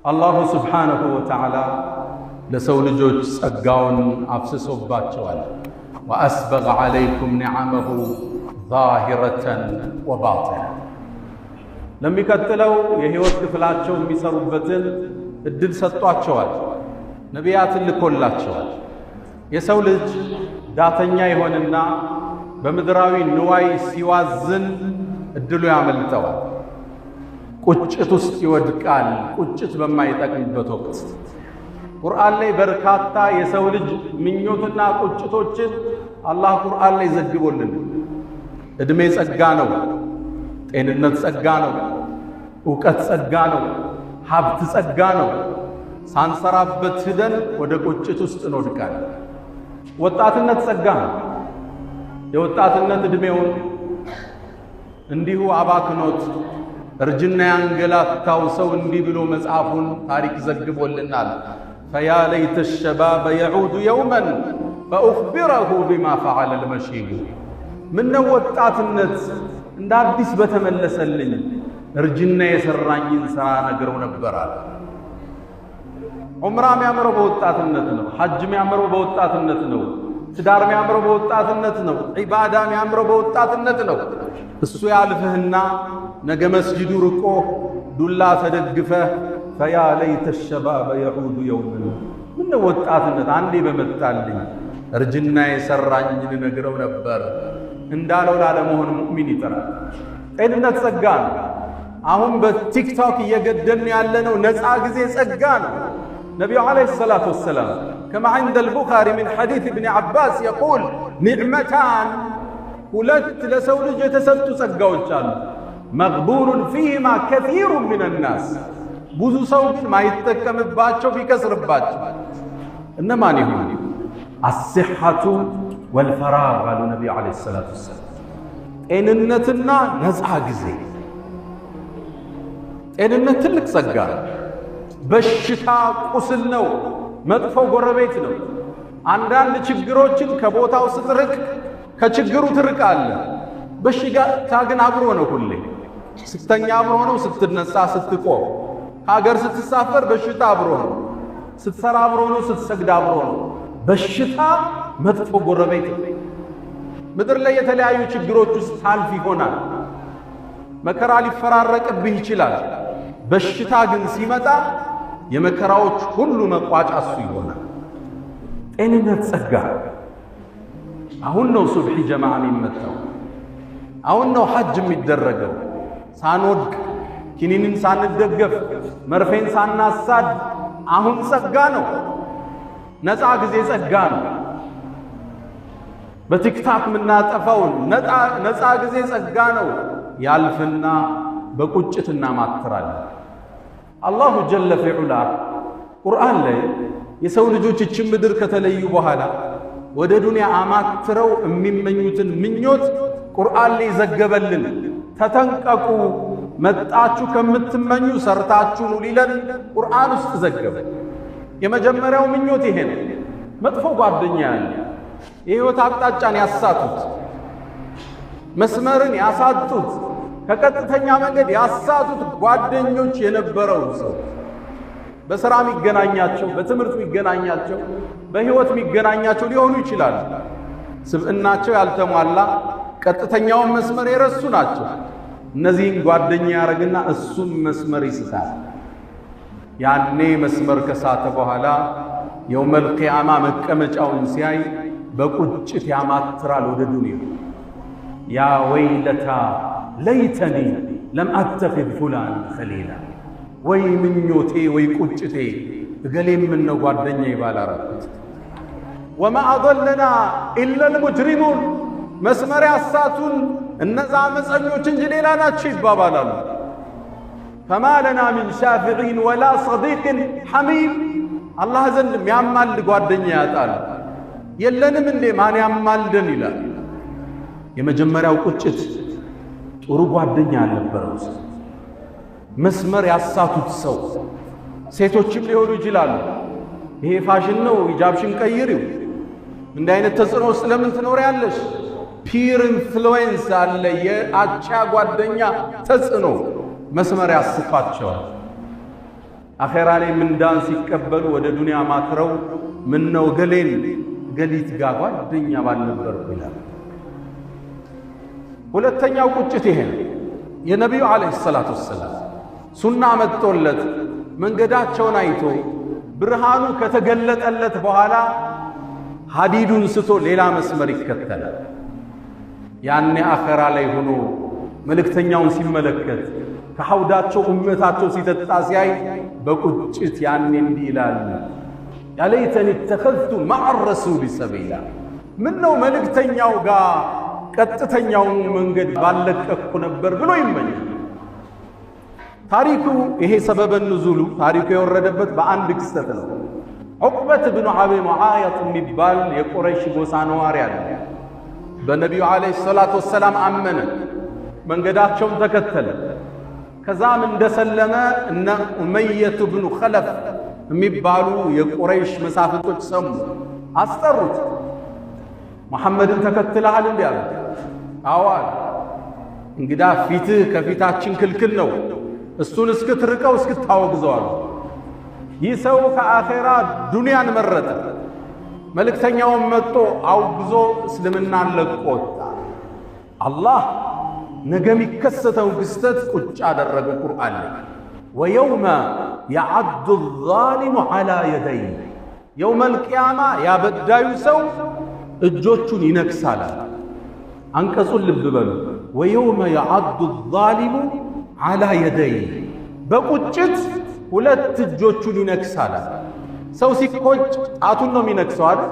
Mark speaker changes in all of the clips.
Speaker 1: አላሁ ስብሓነሁ ወተዓላ ለሰው ልጆች ጸጋውን አፍስሶባቸዋል። ወአስበገ ዐለይኩም ኒዓመሁ ዛሂረተን ወባጢና። ለሚቀጥለው የህይወት ክፍላቸው የሚሰሩበትን እድል ሰጥቷቸዋል። ነቢያትን ልኮላቸዋል። የሰው ልጅ ዳተኛ ይሆንና በምድራዊ ንዋይ ሲዋዝን እድሉ ያመልጠዋል። ቁጭት ውስጥ ይወድቃል። ቁጭት በማይጠቅምበት ወቅት ቁርአን ላይ በርካታ የሰው ልጅ ምኞትና ቁጭቶችን አላህ ቁርአን ላይ ዘግቦልን። እድሜ ጸጋ ነው፣ ጤንነት ጸጋ ነው፣ ዕውቀት ጸጋ ነው፣ ሀብት ጸጋ ነው። ሳንሰራበት ሂደን ወደ ቁጭት ውስጥ እንወድቃለን። ወጣትነት ጸጋ ነው። የወጣትነት እድሜውን እንዲሁ አባክኖት እርጅና ያንገላታው ሰው እንዲህ ብሎ መጽሐፉን ታሪክ ዘግቦልናል። ፈያ ለይተ ሸባበ የዑዱ የውመን ፈኡኽቢረሁ ቢማ ፈዐለ ልመሺቡ። ምነው ወጣትነት እንደ አዲስ በተመለሰልኝ እርጅና የሰራኝን ሥራ ነግረው ነበራል። ዑምራ የሚያምረው በወጣትነት ነው። ሐጅ የሚያምረው በወጣትነት ነው። ትዳር የሚያምረው በወጣትነት ነው። ዒባዳ የሚያምረው በወጣትነት ነው። እሱ ያልፍህና ነገ መስጂዱ ርቆ ዱላ ተደግፈህ ፈያ ለይተ ሸባበ የዑዱ የውመን። ምነው ወጣትነት አንዴ በመጣልኝ እርጅና የሰራኝን ነግረው ነበር እንዳለው ላለመሆን ሙእሚን ይጥራል። ጤንነት ጸጋ ነው። አሁን በቲክቶክ እየገደልን ያለነው ነፃ ጊዜ ጸጋ ነው። ነቢዩ ዓለይሂ ሰላቱ ወሰላም ከማ ዐንደ አልቡኻሪ ሚን ሐዲስ ኢብኒ ዐባስ የቁል ኒዕመታን፣ ሁለት ለሰው ልጅ የተሰጡ ጸጋዎች አሉ። መግቡኑን ፊሂማ ከሲሩ ሚነ ናስ፣ ብዙ ሰው ግን ማይጠቀምባቸው ቢከስርባቸው። እነማን ይሁን? አስሐቱ ወልፈራግ አሉ ነቢዩ ዓለይሂ ሰላቱ ወሰላም። ጤንነትና ነፃ ጊዜ። ጤንነት ትልቅ ጸጋ ነው። በሽታ ቁስል ነው፣ መጥፎ ጎረቤት ነው። አንዳንድ ችግሮችን ከቦታው ስትርቅ ከችግሩ ትርቃለህ። በሽታ ግን አብሮ ነው። ሁሌ ስተኛ አብሮ ነው፣ ስትነሳ ስትቆም፣ ከሀገር ስትሳፈር በሽታ አብሮ ነው፣ ስትሰራ አብሮ ነው፣ ስትሰግድ አብሮ ነው። በሽታ መጥፎ ጎረቤት ነው። ምድር ላይ የተለያዩ ችግሮች ውስጥ ታልፍ ይሆናል። መከራ ሊፈራረቅብህ ይችላል። በሽታ ግን ሲመጣ የመከራዎች ሁሉ መቋጫ እሱ ይሆናል። ጤንነት ጸጋ። አሁን ነው ሱብሒ ጀማዓ የሚመጣው። አሁን ነው ሐጅ የሚደረገው። ሳንወድቅ ኪኒንን ሳንደገፍ መርፌን ሳናሳድ አሁን ጸጋ ነው። ነፃ ጊዜ ጸጋ ነው። በቲክታክ የምናጠፋውን ነፃ ጊዜ ጸጋ ነው። ያልፍና በቁጭት እናማትራለን። አላሁ ጀለ ፊዑላ ቁርአን ላይ የሰው ልጆች እችን ምድር ከተለዩ በኋላ ወደ ዱንያ አማትረው የሚመኙትን ምኞት ቁርአን ላይ ዘገበልን። ተጠንቀቁ፣ መጣችሁ ከምትመኙ ሰርታችሁ ኑ ሊለን ቁርአን ውስጥ ዘገበ። የመጀመሪያው ምኞት ይሄ ነው። መጥፎ ጓደኛ ያለ የህይወት አቅጣጫን ያሳቱት፣ መስመርን ያሳጡት፣ ከቀጥተኛ መንገድ ያሳቱት ጓደኞች የነበረው ሰው በሥራ የሚገናኛቸው፣ በትምህርት የሚገናኛቸው፣ በህይወት የሚገናኛቸው ሊሆኑ ይችላሉ። ስብዕናቸው ያልተሟላ ቀጥተኛውን መስመር የረሱ ናቸው። እነዚህን ጓደኛ ያረግና እሱም መስመር ይስታል። ያኔ መስመር ከሳተ በኋላ የውመል ቂያማ መቀመጫውን ሲያይ በቁጭት ያማትራል ወደ ዱንያ። ያ ወይለታ ለይተኒ ለም አተኺዝ ፉላን ኸሊላ፣ ወይ ምኞቴ ወይ ቁጭቴ እገሌ ምነው ጓደኛ ባላረኩት። ወማ አضለና ኢላ ልሙጅሪሙን፣ መስመር ያሳቱን እነዛ አመፀኞች እንጂ ሌላ ናቸው ይባባላሉ። ፈማ ለና ሚን ሻፊዒን ወላ ሰዲቅን ሐሚም፣ አላህ ዘንድ የሚያማልድ ጓደኛ ያጣል። የለንም እንዴ ማን ያማልደን ይላል። የመጀመሪያው ቁጭት ጥሩ ጓደኛ አልነበረው ሰው፣ መስመር ያሳቱት ሰው። ሴቶችም ሊሆኑ ይችላሉ። ይሄ ፋሽን ነው፣ ሂጃብሽን ቀይሪው፣ እንዲህ አይነት ተጽዕኖ ውስጥ ለምን ትኖሪያለሽ? ፒር ኢንፍሉዌንስ አለ፣ የአቻ ጓደኛ ተጽዕኖ መስመር ያስፋቸዋል። አኼራ ላይ ምንዳን ሲቀበሉ ወደ ዱንያ ማክረው ምን ነው ገሌን ገሊት ጋር ጓደኛ ባልነበርኩ ይላል። ሁለተኛው ቁጭት ይሄ ነው። የነቢዩ ዓለይሂ ሰላቱ ወሰላም ሱና መጥቶለት መንገዳቸውን አይቶ ብርሃኑ ከተገለጠለት በኋላ ሐዲዱን ስቶ ሌላ መስመር ይከተላል። ያኔ አኼራ ላይ ሆኖ መልእክተኛውን ሲመለከት ከሐውዳቸው ኡመታቸው ሲጠጣ ሲያይ በቁጭት ያኔ እንዲህ ይላል፣ ያ ለይተኒ ተኸዝቱ መዐ ረሱሊ ሰቢላ፣ ምን ነው መልእክተኛው ጋር ቀጥተኛውን መንገድ ባለቀኩ ነበር ብሎ ይመኛል። ታሪኩ ይሄ ሰበበ ንዙሉ ታሪኩ የወረደበት በአንድ ክስተት ነው። ዑቅበት ብኑ አቢ ሙዓይጥ የሚባል የቁረይሽ ጎሳ ነዋሪ አለ። በነቢዩ ዓለይሂ ሰላቱ ወሰላም አመነ፣ መንገዳቸውን ተከተለ። ከዛም እንደሰለመ እነ ኡመየቱ ብኑ ኸለፍ የሚባሉ የቁረይሽ መሳፍንቶች ሰሙ፣ አስጠሩት። ሙሐመድን ተከትለሃል እንዲህ አሉት። አዎ አለ። እንግዳ ፊትህ ከፊታችን ክልክል ነው፣ እሱን እስክትርቀው እስክታወግዘው አሉ። ይህ ሰው ከአኼራ ዱንያን መረጠ። መልእክተኛውን መጥቶ አውግዞ እስልምናን ለቆ ወጣ። አላህ ነገ የሚከሰተው ክስተት ቁጭ አደረገ ቁርአን ላይ። ወየውመ የዐዱ ዛሊሙ ዐላ የደይ፣ የውመል ቂያማ ያበዳዩ ሰው እጆቹን ይነክሳል። አንቀጹን ልብ በሉ። ወየውመ የዐዱ ዛሊሙ ዐላ የደይ፣ በቁጭት ሁለት እጆቹን ይነክሳል። ሰው ሲቆጭ ጣቱን ነው የሚነክሰው አይደል?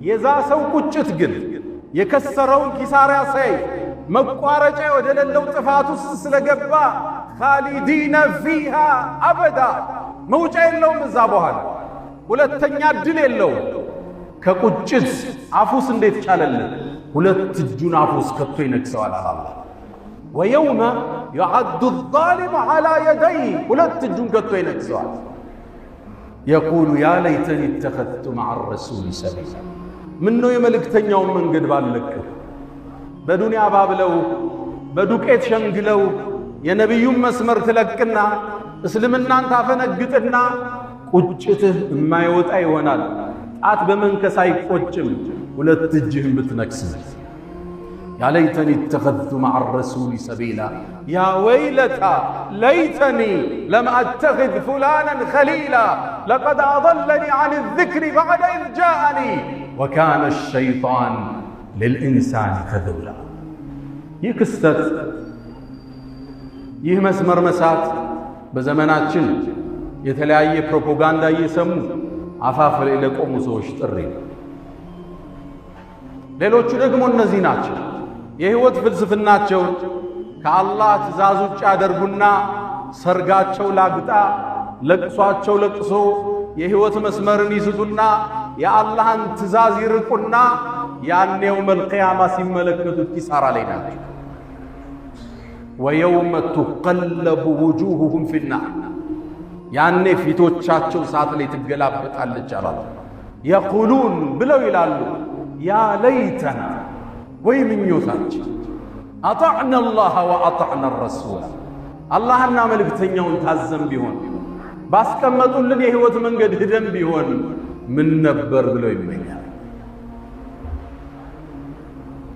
Speaker 1: የዛ ሰው ቁጭት ግን የከሰረውን ኪሳራ ሳይ መቋረጫ ወደ ሌለው ጥፋት ውስጥ ስለገባ ኻሊዲነ ፊሃ አበዳ፣ መውጫ የለውም። እዛ በኋላ ሁለተኛ ድል የለውም። ከቁጭት አፉስ እንዴት ቻለለት? ሁለት እጁን አፉስ ከቶ ይነክሰዋል አላህ። ወየውመ የዐዱ ዛሊሙ ዐላ የደይ፣ ሁለት እጁን ከቶ ይነክሰዋል። የቁሉ ያ ለይተኒ ተኸዝቱ መዐ ረሱሊ ሰቢላ፣ ምነው የመልእክተኛውን መንገድ ባልለቅህ። በዱንያ ባብለው በዱቄት ሸንግለው የነቢዩን መስመር ትለቅና እስልምናን ታፈነግጥና ቁጭትህ የማይወጣ ይሆናል። ጣት በመንከስ አይቆጭም፣ ሁለት እጅህን ብትነክስ። ያ ለይተኒ ተኸዝቱ መዐ ረሱሊ ሰቢላ፣ ያ ወይለታ ለይተኒ ለም አተኽዝ ፉላናን ኸሊላ ለቀድ አضለኒ ዐን ዚክሪ በዕደ ኢዝ ጃአኒ ወካነ ሸይጣን ልልኢንሳን ከዙላ። ይህ ክስተት ይህ መስመር መሳት በዘመናችን የተለያየ ፕሮፓጋንዳ እየሰሙ አፋፍ ላይ ለቆሙ ሰዎች ጥሪ። ሌሎቹ ደግሞ እነዚህ ናቸው። የህይወት ፍልስፍናቸውን ከአላህ ትእዛዝ ውጭ ያደርጉና ሰርጋቸው ላግጣ፣ ለቅሷቸው ለቅሶ የህይወት መስመርን ይስቱና የአላህን ትእዛዝ ይርቁና ያኔው መልቂያማ ሲመለከቱት ኪሳራ ላይ ናቸው። ወየውመ ቱቀለቡ ውጁሁሁም ፊናር፣ ያኔ ፊቶቻቸው እሳት ላይ ትገላበጣለች አላህ። የቁሉን ብለው ይላሉ፣ ያ ለይተና፣ ወይ ምኞታችን፣ አጣዕና አላህ ወአጣዕና ረሱላ፣ አላህና መልእክተኛውን ታዘን ቢሆን ባስቀመጡልን የህይወት መንገድ ሂደን ቢሆን ምን ነበር ብለው ይመኛል።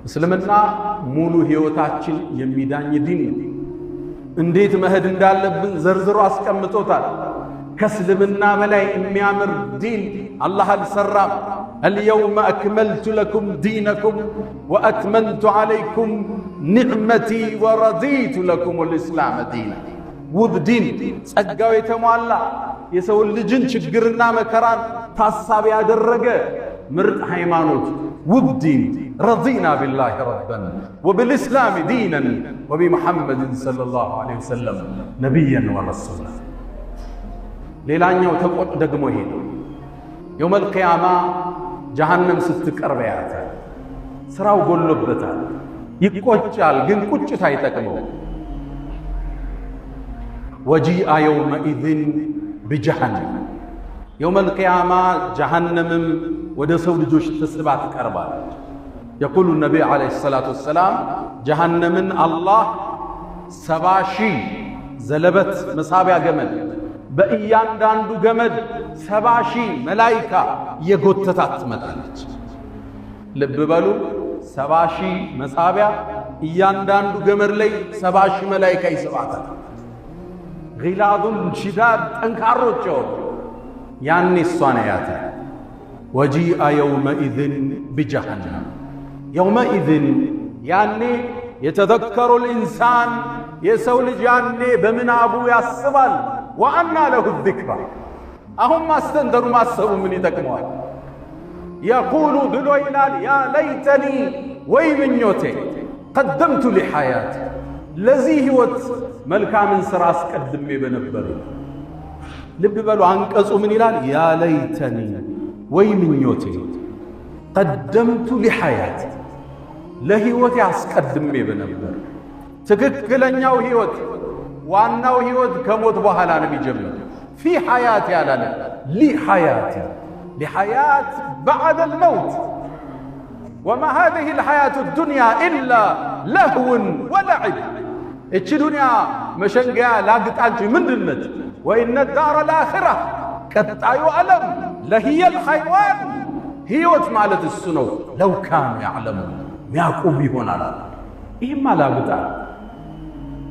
Speaker 1: እስልምና ሙሉ ህይወታችን የሚዳኝ ዲን ነው። እንዴት መሄድ እንዳለብን ዘርዝሮ አስቀምጦታል። ከእስልምና በላይ የሚያምር ዲን አላህ አልሰራም። አልየውመ አክመልቱ ለኩም ዲነኩም ወአትመምቱ ዐለይኩም ኒዕመቲ ወረዲቱ ለኩም ልእስላመ ዲና። ውብ ዲን፣ ጸጋው የተሟላ የሰውን ልጅን ችግርና መከራን ታሳቢ ያደረገ ምርጥ ሃይማኖት፣ ውብ ዲን። ረዲና ቢላሂ ረበን ወብልእስላሚ ዲነን ወቢሙሐመድን ሰለላሁ ዐለይሂ ወሰለም ነቢየን ወረሱላ። ሌላኛው ተቆጥ ደግሞ ይሄ ነው። የውመል ቂያማ ጀሃነም ስትቀርብ ያያታል። ስራው ጎሎበታል፣ ይቆጫል፣ ግን ቁጭት አይጠቅመው። ወጂአ የውመኢዝን ቢጀሃነም፣ የውመል ቂያማ ጀሃነምም ወደ ሰው ልጆች ተስባ ትቀርባለች። የቁሉ ነቢይ ዓለይሂ ሰላቱ ወሰላም ጀሃነምን አላህ 70,000 ዘለበት መሳቢያ ገመድ በእያንዳንዱ ገመድ 70,000 መላኢካ የጎተታት ትመጣለች። ልብ በሉ 70,000 መሳቢያ እያንዳንዱ ገመድ ላይ 70,000 መላኢካ ይስባታል። ጊላዱን ሽዳድ ጠንካሮች ያኔ እሷን ያያት። ወጂአ የውመኢዝን ቢጀሃነም የውመኢዝን ያኔ የተዘከሩ ልኢንሳን የሰው ልጅ ያኔ በምናቡ ያስባል። ወአና ለሁ ዚክራ አሁን ማስተንተሩ ማሰቡ ምን ይጠቅመዋል? የቁሉ ብሎ ይላል ያ ለይተኒ ወይ ምኞቴ ቀደምቱ ሊሐያት ለዚህ ህይወት መልካምን ሥራ አስቀድሜ በነበር። ልብ በሉ አንቀጹ ምን ይላል? ያ ለይተኒ ወይ ምኞቴ ቀደምቱ ሊሐያት ለህይወት አስቀድሜ በነበር። ትክክለኛው ህይወት ዋናው ህይወት ከሞት በኋላ ነው የሚጀምረው። ፊ ሐያት ያላለ ሊሐያት لحياة بعد الموت وما هذه الحياة الدنيا إلا لهو ولعب. إيش دنيا مشنقا لاقت عنشي من دنت وإن الدار الآخرة كتايو ألم لهي الحيوان هي وتمالت السنو لو كانوا يعلمون مياكو بيهون على إما لاقت عنه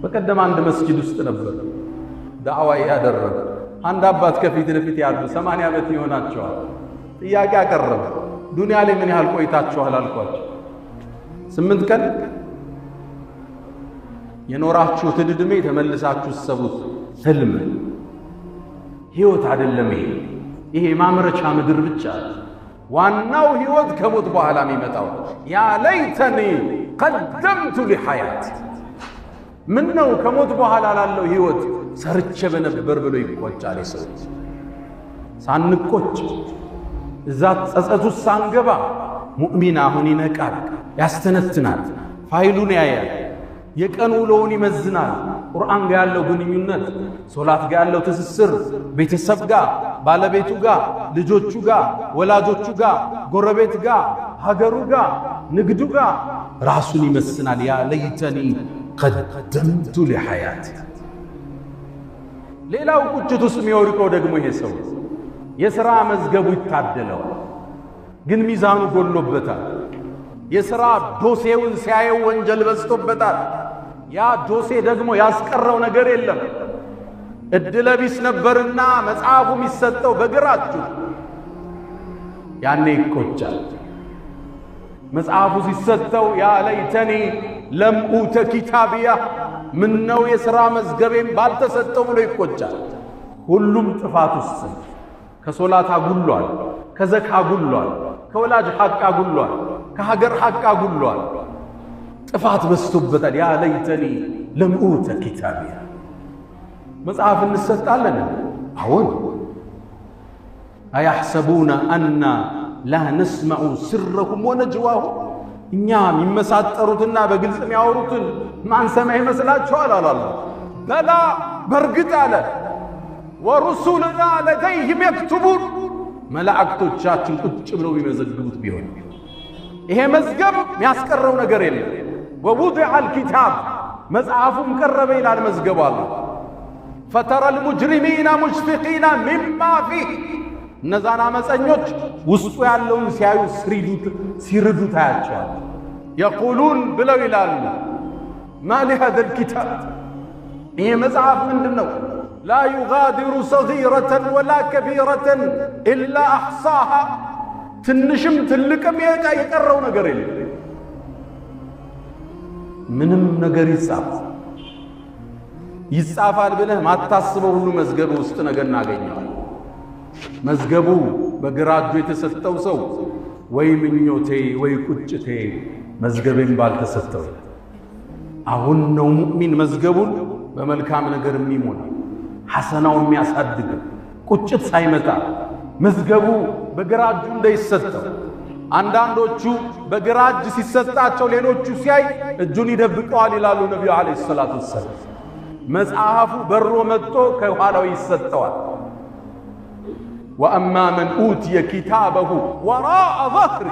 Speaker 1: بقدم عند مسجد استنبر دعوة يادرب አንድ አባት ከፊት ለፊት ያሉ 80 ዓመት ይሆናቸዋል። ጥያቄ አቀረበ። ዱንያ ላይ ምን ያህል ቆይታችኋል አልኳቸው። 8 ቀን የኖራችሁትን ዕድሜ ተመልሳችሁ ሰቡት። ህልም ህይወት አይደለም ይሄ ማምረቻ ምድር ብቻ። ዋናው ህይወት ከሞት በኋላ የሚመጣው ያ ለይተኒ ቀደምቱ ሊሐያት ምን ነው ከሞት በኋላ ላለው ህይወት ሰርቼ በነበር ብሎ ይቆጫል። ሰው ሳንቆጭ እዛ ጸጸቱ ሳንገባ ሙእሚን አሁን ይነቃል፣ ያስተነትናል፣ ፋይሉን ያያል፣ የቀን ውሎውን ይመዝናል። ቁርአን ጋር ያለው ግንኙነት፣ ሶላት ጋር ያለው ትስስር፣ ቤተሰብ ጋር፣ ባለቤቱ ጋር፣ ልጆቹ ጋር፣ ወላጆቹ ጋር፣ ጎረቤት ጋር፣ ሀገሩ ጋር፣ ንግዱ ጋር ራሱን ይመስናል። ያ ለይተኒ ቀደምቱ ሊሐያት። ሌላው ቁጭት ውስጥ የሚወድቀው ደግሞ ይሄ ሰው የሥራ መዝገቡ ይታደለዋል፣ ግን ሚዛኑ ጎሎበታል። የሥራ ዶሴውን ሲያየው ወንጀል በዝቶበታል። ያ ዶሴ ደግሞ ያስቀረው ነገር የለም። እድለቢስ ነበርና መጽሐፉ የሚሰጠው በግራችሁ ያኔ ይቆጫል። መጽሐፉ ሲሰጠው ያ ለይተኒ ለም ኡተ ኪታቢያ ምነው የሥራ መዝገቤም ባልተሰጠው ብሎ ይቆጫል። ሁሉም ጥፋት ውስጥ ከሶላት አጉሏል፣ ከዘካ አጉሏል፣ ከወላጅ ሐቅ አጉሏል፣ ከሀገር ሐቅ አጉሏል። ጥፋት በዝቶበታል። ያ ለይተኒ ለም ኡተ ኪታቢያ። መጽሐፍ እንሰጣለን። አዎን አያሕሰቡነ አና ላ ነስመዑ ስረሁም ወነጅዋሁም እኛ የሚመሳጠሩትና በግልጽ የሚያወሩትን ማንሰማ ይመስላችኋል? አላለ በላ በርግጥ አለ ወሩሱልና ለደይህም የክቱቡን መላእክቶቻችን ቁጭ ብለው የሚመዘግቡት ቢሆን ይሄ መዝገብ የሚያስቀረው ነገር የለም። ወውዲዐ አልኪታብ መጽሐፉም ቀረበ ይላል መዝገቡ አለ። ፈተረ ልሙጅሪሚና ሙሽፊቂና ሚማ ፊህ እነዛን አመፀኞች ውስጡ ያለውን ሲያዩ ሲርዱ ታያቸዋል። የቁሉን ብለው ይላሉ ማ ሊሃዛ ልኪታብ ይሄ መጽሐፍ ምንድን ነው? ላ ዩጋዲሩ ሰጊረተን ወላ ከቢረተን ኢላ አሕሳሃ ትንሽም ትልቅም የቀረው ነገር የለም። ምንም ነገር ይጻፋል ብለህ ማታስበው ሁሉ መዝገብ ውስጥ ነገር እናገኘዋል። መዝገቡ በግራ እጁ የተሰጠው ሰው ወይ ምኞቴ ወይ ቁጭቴ መዝገቤን ባልተሰጠው። አሁን ነው ሙእሚን መዝገቡን በመልካም ነገር የሚሞላ ሐሰናው የሚያሳድግ ቁጭት ሳይመጣ መዝገቡ በግራ እጁ እንዳይሰጠው። አንዳንዶቹ በግራ እጅ ሲሰጣቸው ሌሎቹ ሲያይ እጁን ይደብቀዋል ይላሉ ነቢዩ ዓለይሂ ሰላቱ ወሰላም። መጽሐፉ በሮ መጥቶ ከኋላው ይሰጠዋል። ወአማ መን ኡትየ ኪታበሁ ወራአ ظهሪ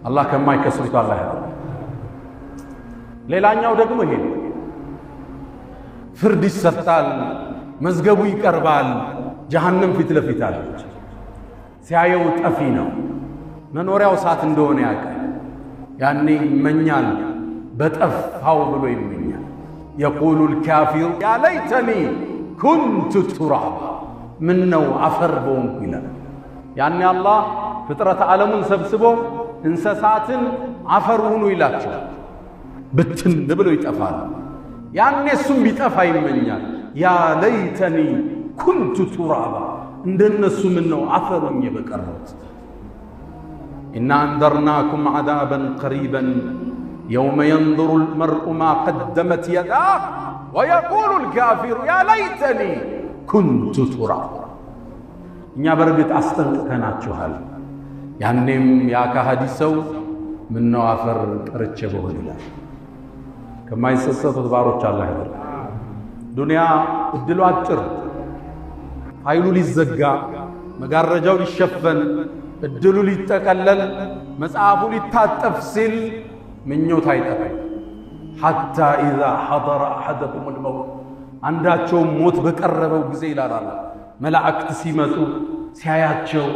Speaker 1: አላህ ከማይከስሩት አላህ ያለው። ሌላኛው ደግሞ ይሄ ፍርድ ይሰጣል፣ መዝገቡ ይቀርባል። ጀሃነም ፊት ለፊት አለች። ሲያየው ጠፊ ነው፣ መኖሪያው እሳት እንደሆነ ያውቃል። ያኔ ይመኛል፣ በጠፋው ብሎ ይመኛል። የቁሉ ልካፊሩ ያ ለይተኒ ኩንቱ ቱራባ፣ ምን ነው አፈር በሆንኩ ይላል። ያኔ አላህ ፍጥረት ዓለሙን ሰብስቦ እንስሳትን አፈር ሁኑ ይላቸዋል። ብትን ብለው ይጠፋል። ያኔ እሱም ቢጠፋ ይመኛል። ያ ለይተኒ ኩንቱ ቱራባ፣ እንደነሱ ምን ነው አፈር ሆኜ በቀረሁት። ኢና አንዘርናኩም ዐዛበን ቀሪበን የውመ የንظሩ ልመርኡ ማ ቀደመት የዳህ ወየቁሉ ልካፊሩ ያ ለይተኒ ኩንቱ ቱራባ። እኛ በርግጥ አስጠንቅቀናችኋል። ያኔም ያ ከሃዲ ሰው ምነው አፈር ቀርቼ በሆን ይላል። ከማይሰሰቱት ባሮች አላህ ይበል። ዱንያ እድሉ አጭር፣ ኃይሉ ሊዘጋ፣ መጋረጃው ሊሸፈን፣ እድሉ ሊጠቀለል፣ መጽሐፉ ሊታጠፍ ሲል ምኞት አይጠፋም። ሐታ ኢዛ ሐضረ አሐደኩም ልመውት፣ አንዳቸውም ሞት በቀረበው ጊዜ ይላል መላእክት ሲመጡ ሲያያቸው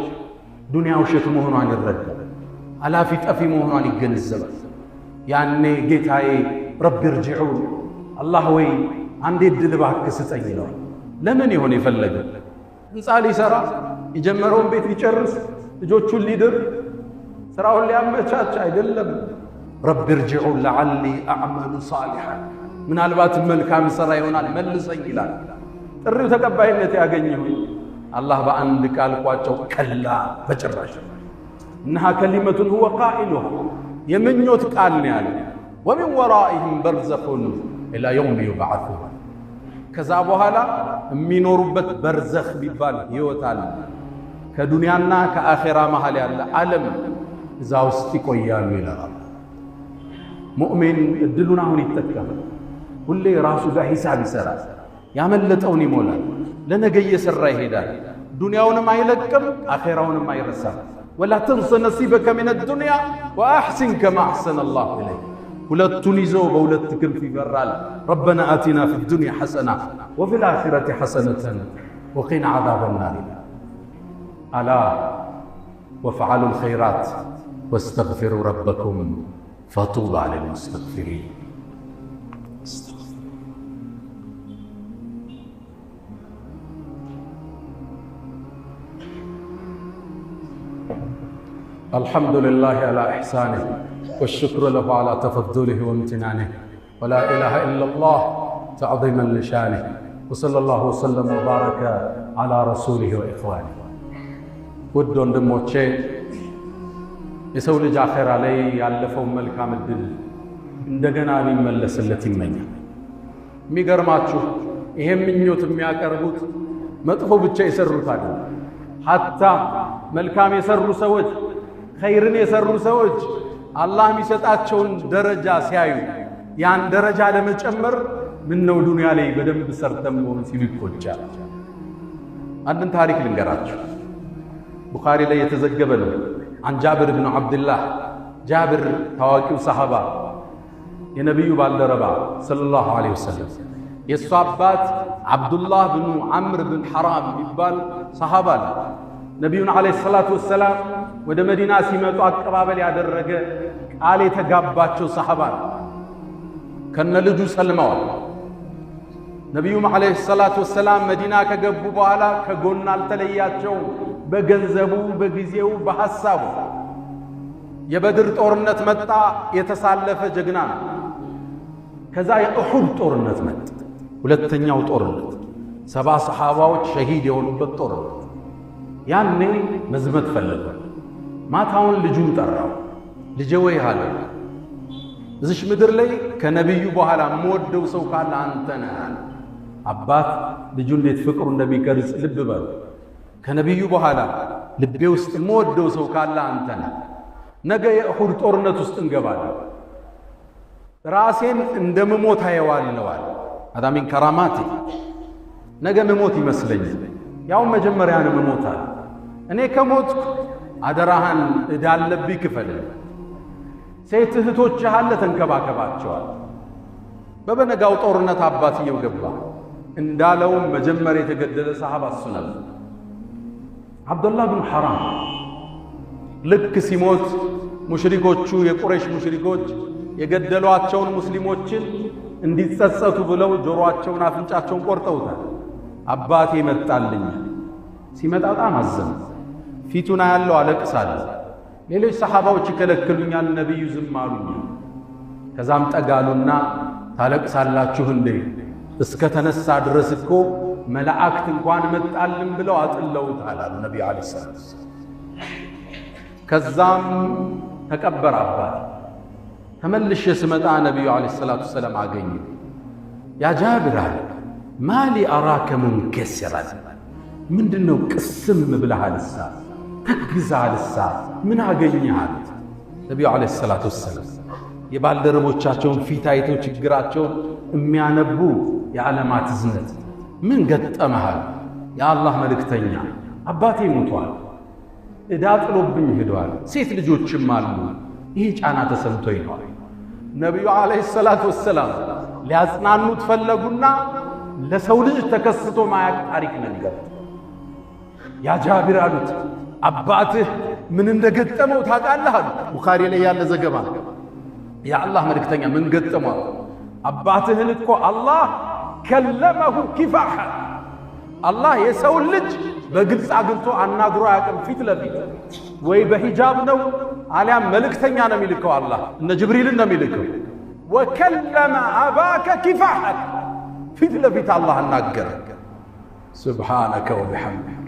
Speaker 1: ዱንያ ውሸት መሆኗን ይረዳል። አላፊ ጠፊ መሆኗን ይገነዘባል። ያኔ ጌታዬ ረቢ እርጅዑን፣ አላህ ወይ አንዴ ዕድል እባክህ ስጠኝ ይለዋል። ለምን ይሆን የፈለገ? ሕንፃ ሊሠራ የጀመረውን ቤት ሊጨርስ ልጆቹን ሊድር ሥራውን ሊያመቻች አይደለም። ረቢ እርጅዑን ለዓሊ አዕመሉ ሳሊሐን፣ ምናልባት መልካም ሥራ ይሆናል መልሰኝ ይላል። ጥሪው ተቀባይነት ያገኘሁኝ አላህ በአንድ ቃል ቋጨው፣ ከላ በጭራሽ። እነሃ ከሊመቱን ሁወ ቃኢሉሃ፣ የምኞት ቃል ነው ያለ። ወሚን ወራኢህም በርዘኹን ኢላ የውም ዩብዓሱን፣ ከዛ በኋላ የሚኖሩበት በርዘኽ ቢባል ሕይወት አለ። ከዱንያና ከአኼራ መሃል ያለ ዓለም እዛ ውስጥ ይቆያሉ ይላል። ሙእሚን እድሉን አሁን ይጠቀማል። ሁሌ ራሱ ጋር ሂሳብ ይሰራል፣ ያመለጠውን ይሞላል፣ ለነገ እየሰራ ይሄዳል። ዱንያውንም አይለቅም፣ አኼራውንም አይረሳም። ወላ ተንሰ ነሲበከ ሚነ ዱንያ ወአሕሲን ከማ አሕሰነ አላሁ ኢለይክ። ሁለቱን ይዞ በሁለት ክንፍ ይበራል። ረበና አቲና ፊ ዱንያ ሐሰና ወፊ ልአኺረቲ ሐሰነተን ወቂና ዐዛበ ናር። አላ ወፈዓሉ ልኸይራት ወስተግፊሩ ረበኩም ፈጡባ ሊልሙስተግፊሪን። الحمد لله على إحسانه والشكر له على تفضله وامتنانه ولا إله إلا الله تعظيما لشانه وصلى الله وسلم وبارك على رسوله وإخوانه. ود ወንድሞቼ የሰው ልጅ አኺራ ላይ ያለፈው መልካም እድል እንደገና ሊመለስለት ይመኛል። የሚገርማችሁ ይሄ ምኞት የሚያቀርቡት መጥፎ ብቻ የሰሩት አይደለም። ሐታ መልካም የሰሩ ሰዎች፣ ኸይርን የሰሩ ሰዎች አላህ የሚሰጣቸውን ደረጃ ሲያዩ ያን ደረጃ ለመጨመር ምነው ዱንያ ላይ በደንብ ሰርተን መሆን ሲሉ ይቆጫል። አንድን ታሪክ ልንገራችሁ። ቡኻሪ ላይ የተዘገበ ነው። عن جابر بن عبد الله، جابر ታዋቂው ሰሃባ የነብዩ ባልደረባ ሰለላሁ ዐለይሂ ወሰለም የሱ አባት አብዱላህ ብኑ ዐምር ብን ሐራም ይባል ሰሃባ ነው። ነብዩን ዐለይሂ ሰላቱ ወሰላም ወደ መዲና ሲመጡ አቀባበል ያደረገ ቃል የተጋባቸው ሰሃባ ነው። ከነልጁ ሰልመዋል። ነብዩም ዐለይሂ ሰላቱ ወሰላም መዲና ከገቡ በኋላ ከጎን አልተለያቸው። በገንዘቡ፣ በጊዜው፣ በሐሳቡ የበድር ጦርነት መጣ። የተሳለፈ ጀግና ነው። ከዛ የኡሁድ ጦርነት መጣ። ሁለተኛው ጦርነት 70 ሰሃባዎች ሸሂድ የሆኑበት ጦርነት። ያኔ መዝመት ፈለገ። ማታውን ልጁን ጠራው። ልጄ ወይ አለ፣ እዚሽ ምድር ላይ ከነብዩ በኋላ የምወደው ሰው ካለ አንተ ነህ። አባት ልጁ እንዴት ፍቅሩ እንደሚገልጽ ልብ በሉ። ከነብዩ በኋላ ልቤ ውስጥ የምወደው ሰው ካለ አንተ ነህ። ነገ የኡሁድ ጦርነት ውስጥ እንገባለን። ራሴን እንደምሞት አየዋለዋል። هذا من كراماتي። ነገ መሞት ይመስለኛል። ያው መጀመሪያ ነው መሞታል። እኔ ከሞትኩ አደራህን እዳለብኝ ክፈል። ሴት እህቶችህ አለ ተንከባከባቸዋል። በበነጋው ጦርነት አባትየው ገባ። እንዳለውም መጀመሪያ የተገደለ ሰሃባ እሱ ነበር። አብዱላህ ብን ሐራም ልክ ሲሞት ሙሽሪኮቹ የቁረይሽ ሙሽሪኮች የገደሏቸውን ሙስሊሞችን እንዲጸጸቱ ብለው ጆሮአቸውን አፍንጫቸውን ቆርጠውታል። አባቴ መጣልኝ። ሲመጣ በጣም አዘነ። ፊቱን ያለው አለቅሳለሁ። ሌሎች ሰሃባዎች ይከለክሉኛል፣ ነብዩ ዝም አሉኝ። ከዛም ጠጋሉና ታለቅሳላችሁ እንዴ? እስከ ተነሳ ድረስ እኮ መላእክት እንኳን መጣልን ብለው አጥለውታል አሉ ነብዩ አለይሂ ሰላም። ከዛም ተቀበረ አባቴ። ተመልሼ ስመጣ ነብዩ አለይሂ ሰላቱ ሰላም አገኘ። ያ ጃብር አለ ማሊ አራከ ሙንከሲራን፣ ምንድነው ቅስም ብለሃልሳ ተግዛልሳ ምን አገኘሃል? ነብዩ አለይሂ ሰላቱ ሰላም የባልደረቦቻቸውን ፊት አይተው ችግራቸውን የሚያነቡ የዓለማት እዝነት ምን ገጠመሃል? የአላህ መልእክተኛ አባቴ ሞቷል፣ ዕዳ ጥሎብኝ ሄዷል፣ ሴት ልጆችም አሉ፣ ይህ ጫና ተሰምቶኝ ነው። ነቢዩ ዓለይሂ ሰላቱ ወሰላም ሊያጽናኑት ፈለጉና ለሰው ልጅ ተከስቶ ማያቅ ታሪክ ነገር ያ ጃቢር አሉት፣ አባትህ ምን እንደገጠመው ታውቃለህ አሉ። ቡኻሪ ላይ ያለ ዘገባ። የአላህ መልእክተኛ ምን ገጠመው? አባትህን እኮ አላህ ከለመሁ ኪፋሐ፣ አላህ የሰው ልጅ በግልጽ አግኝቶ አናግሮ አያውቅም። ፊት ለፊት ወይ በሂጃብ ነው አሊያም መልእክተኛ ነው የሚልከው አላህ፣ እነ ጅብሪልን ነው የሚልከው። ወከለመ አባከ ኪፋሐ፣ ፊት ለፊት አላህ አናገረ። ሱብሓነከ ወቢሐምዲክ።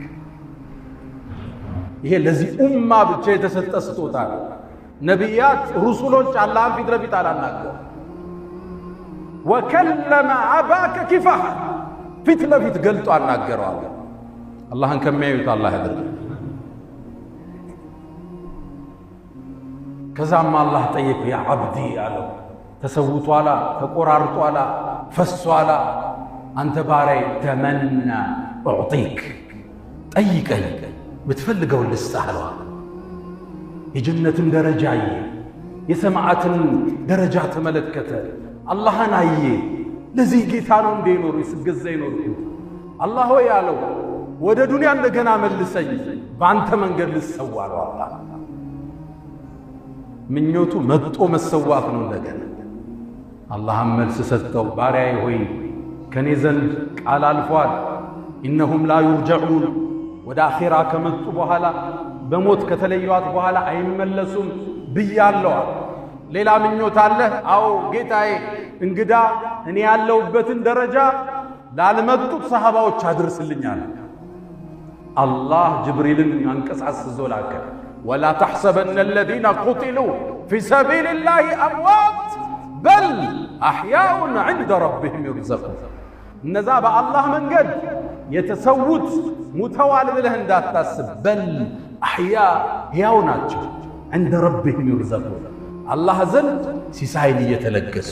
Speaker 1: ይሄ ለዚህ ኡማ ብቻ የተሰጠ ስጦታ ነው። ነቢያት ሩሱሎች አላህን ፊት ለፊት አላናገሩ። ወከለመ አባከ ኪፋሐ፣ ፊት ለፊት ገልጦ አናገረው። አላህን ከሚያዩት አላህ ያድርግ። ከዛም አላህ ጠየቀ፣ ያ ዓብዲ አለው፣ ተሰውቷላ፣ ተቆራርጧላ፣ ፈሷላ፣ አንተ ባሪያዬ ተመና ኡዕጢክ፣ ጠይቀኝ ብትፈልገውን ልስጥህ አለው። የጀነትን ደረጃ አየ፣ የሰማዓትን ደረጃ ተመለከተ፣ አላህን አየ። ለዚህ ጌታ ነው እንደ ይኖሩ ስገዛ ይኖርኩት። አላህ ሆይ አለው፣ ወደ ዱንያ እንደገና መልሰኝ፣ በአንተ መንገድ ልሰዋ ነው። አላህ ምኞቱ መጥቶ መሰዋት ነው እንደገና። አላህም መልስ ሰጠው፣ ባሪያዬ ሆይ ከኔ ዘንድ ቃል አልፏል፣ ኢነሁም ላ ዩርጀዑን፣ ወደ አኼራ ከመጡ በኋላ በሞት ከተለዩዋት በኋላ አይመለሱም ብያለዋል። ሌላ ምኞት አለህ? አዎ ጌታዬ፣ እንግዳ እኔ ያለሁበትን ደረጃ ላልመጡት ሰሃባዎች አድርስልኛል። አላህ ጅብሪልን አንቀሳስዞ ላከ። ወላ ተሕሰበነ አለዚነ ቁቲሉ ፊ ሰቢልላሂ አምዋት በል አሕያኡን ዐንደ ረቢሂም ዩርዘቁን። እነዛ በአላህ መንገድ የተሰዉት ሙተዋል ብለህ እንዳታስብ፣ በል አሕያ ሕያው ናቸው፣ ዐንደ ረቢሂም ዩርዘቁን፣ አላህ ዘንድ ሲሳይን እየተለገሱ